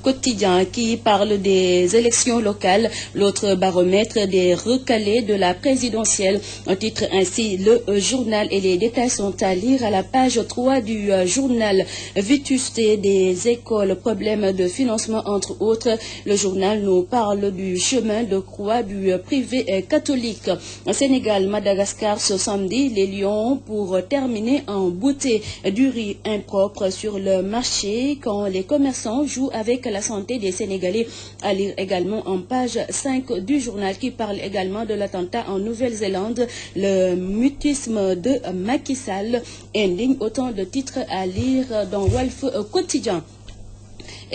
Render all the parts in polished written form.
Quotidien qui parle des élections locales, l'autre baromètre des recalés de la présidentielle. On titre ainsi le journal et les détails sont à lire à la page 3 du journal. Vétusté des écoles, problème de financement entre autres. Le journal nous parle du chemin de croix du privé catholique. Au Sénégal, Madagascar ce samedi, les Lions pour terminer en beauté du riz impropre sur le marché quand les commerçants jouent avec la santé des Sénégalais. À lire également en page 5 du journal qui parle également de l'attentat en Nouvelle-Zélande. Le mutisme de Macky Sall indigne, autant de titres à lire dans Walf Quotidien.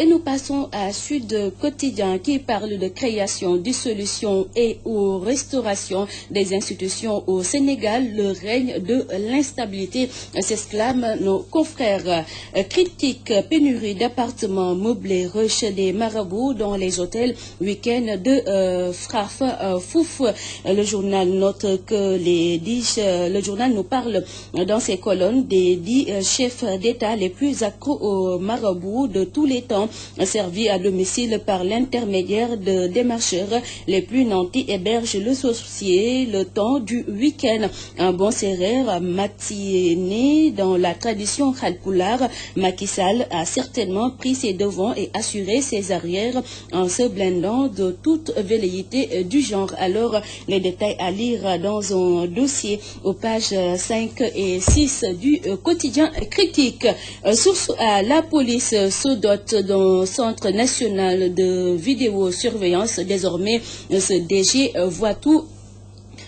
Et nous passons à Sud Quotidien qui parle de création, dissolution et ou restauration des institutions au Sénégal. Le règne de l'instabilité s'exclament nos confrères. Critique, pénurie d'appartements meublés, rush des marabouts dans les hôtels, week-end de Fraf Fouf. Le journal note que le journal nous parle dans ses colonnes des 10 chefs d'État les plus accros aux marabouts de tous les temps, servis à domicile par l'intermédiaire de démarcheurs. Les plus nantis hébergent le saucier le temps du week-end. Un bon serrère matinée dans la tradition Halpulaar. Macky Sall a certainement pris ses devants et assuré ses arrières en se blindant de toute velléité du genre. Alors, les détails à lire dans un dossier aux pages 5 et 6 du quotidien Critique. Source à la police se dote d'un centre national de vidéosurveillance. Désormais, ce DG voit tout.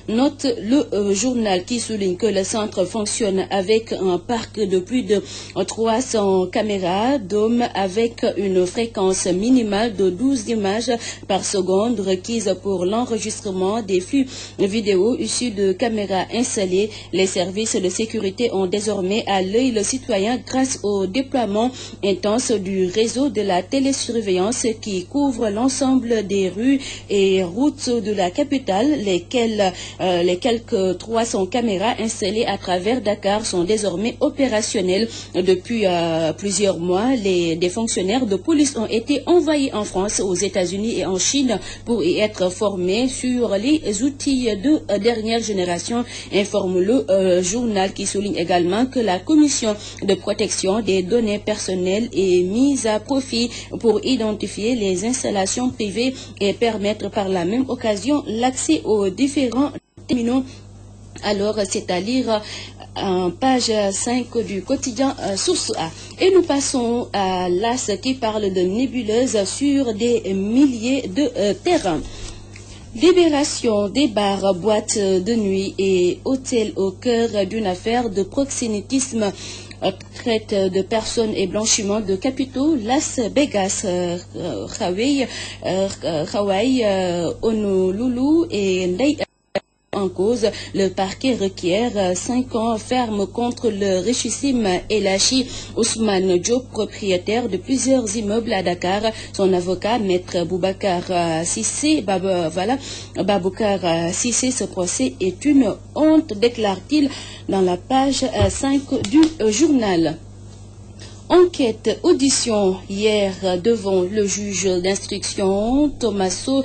Note le journal qui souligne que le centre fonctionne avec un parc de plus de 300 caméras dômes avec une fréquence minimale de 12 images par seconde requise pour l'enregistrement des flux vidéo issus de caméras installées. Les services de sécurité ont désormais à l'œil le citoyen grâce au déploiement intense du réseau de la télésurveillance qui couvre l'ensemble des rues et routes de la capitale, les quelques 300 caméras installées à travers Dakar sont désormais opérationnelles. Depuis plusieurs mois, des fonctionnaires de police ont été envoyés en France, aux États-Unis et en Chine pour y être formés sur les outils de dernière génération, informe le journal qui souligne également que la commission de protection des données personnelles est mise à profit pour identifier les installations privées et permettre par la même occasion l'accès aux différents terminaux. Alors, c'est à lire en page 5 du quotidien Source A. Et nous passons à l'AS qui parle de nébuleuses sur des milliers de terrains. Libération des bars, boîtes de nuit et hôtels au cœur d'une affaire de proxénétisme. Traite de personnes et blanchiment de capitaux. Las Vegas, Hawaï, Honolulu et Ndeye en cause. Le parquet requiert 5 ans ferme contre le richissime Elachi Ousmane Diop, propriétaire de plusieurs immeubles à Dakar. Son avocat, maître Boubacar Sissé, Baboucar Sissé, ce procès est une honte, déclare-t-il dans la page 5 du journal. Enquête, audition hier devant le juge d'instruction. Tommaso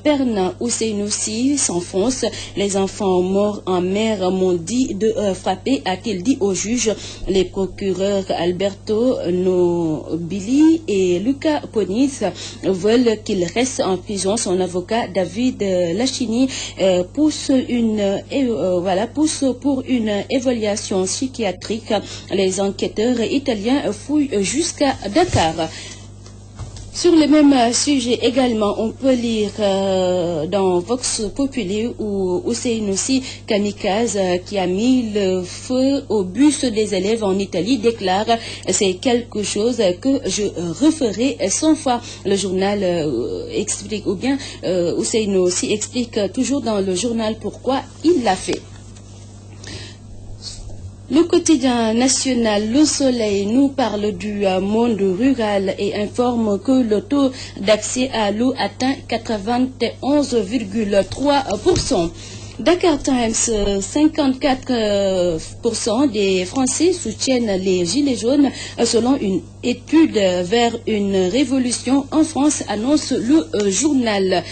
Perna Oussenoussi s'enfonce. Les enfants morts en mer m'ont dit de frapper, a-t-il dit au juge. Les procureurs Alberto Nobili et Luca Ponis veulent qu'il reste en prison. Son avocat David Lachini pousse pour une évaluation psychiatrique. Les enquêteurs italiens fouille jusqu'à Dakar. Sur le même sujet également, on peut lire dans Vox Populi où Oussenoussi Kamikaze qui a mis le feu au bus des élèves en Italie déclare c'est quelque chose que je referai 100 fois. Le journal explique, ou bien Oussenoussi explique toujours dans le journal pourquoi il l'a fait. Le quotidien national Le Soleil nous parle du monde rural et informe que le taux d'accès à l'eau atteint 91,3%. Dakar Times, 54% des Français soutiennent les Gilets jaunes selon une étude vers une révolution en France, annonce le journal.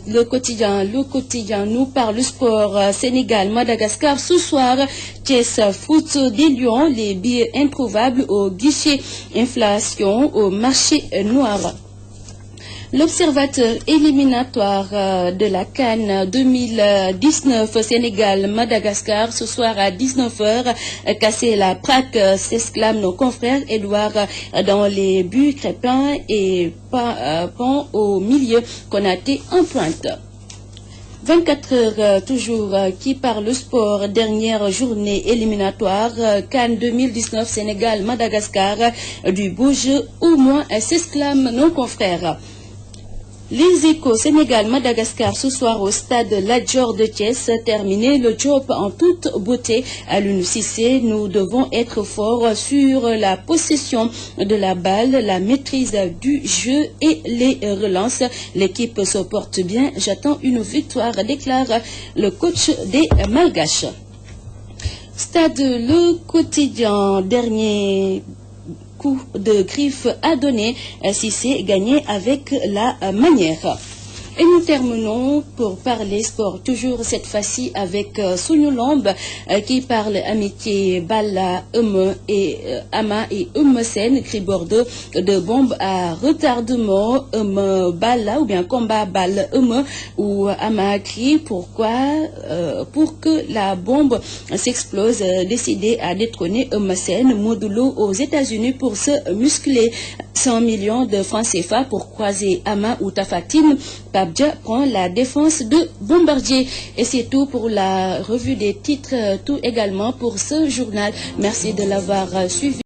Le quotidien nous parle sport. Sénégal, Madagascar ce soir. Thiès foot des Lions, les billets introuvables au guichet, inflation au marché noir. L'observateur éliminatoire de la CAN 2019 Sénégal-Madagascar ce soir à 19h. Casser la praque, s'exclament nos confrères. Edouard dans les buts, Crépin et Pan au milieu. Konaté en pointe. 24 heures toujours qui parle sport, dernière journée éliminatoire, CAN 2019 Sénégal-Madagascar, du beau jeu au moins, s'exclament nos confrères. Les Échos Sénégal-Madagascar ce soir au stade Lat-Dior de Thiès. Terminé le job en toute beauté. À l'UNCC, nous devons être forts sur la possession de la balle, la maîtrise du jeu et les relances. L'équipe se porte bien. J'attends une victoire, déclare le coach des Malgaches. Stade Le Quotidien, dernier coup de griffe à donner si c'est gagné avec la manière. Et nous terminons pour parler sport, toujours cette fois-ci avec Sounioulambe qui parle amitié, Balla, Ama et Sen, cri Bordeaux de bombe à retardement, Balla ou bien combat balle, ou Ama crie pourquoi, pour que la bombe s'explose, décidé à détrôner Sen, modulo aux États-Unis pour se muscler. 100 millions de francs CFA pour croiser Ama ou Tafatine. Pabja prend la défense de Bombardier. Et c'est tout pour la revue des titres, tout également pour ce journal. Merci de l'avoir suivi.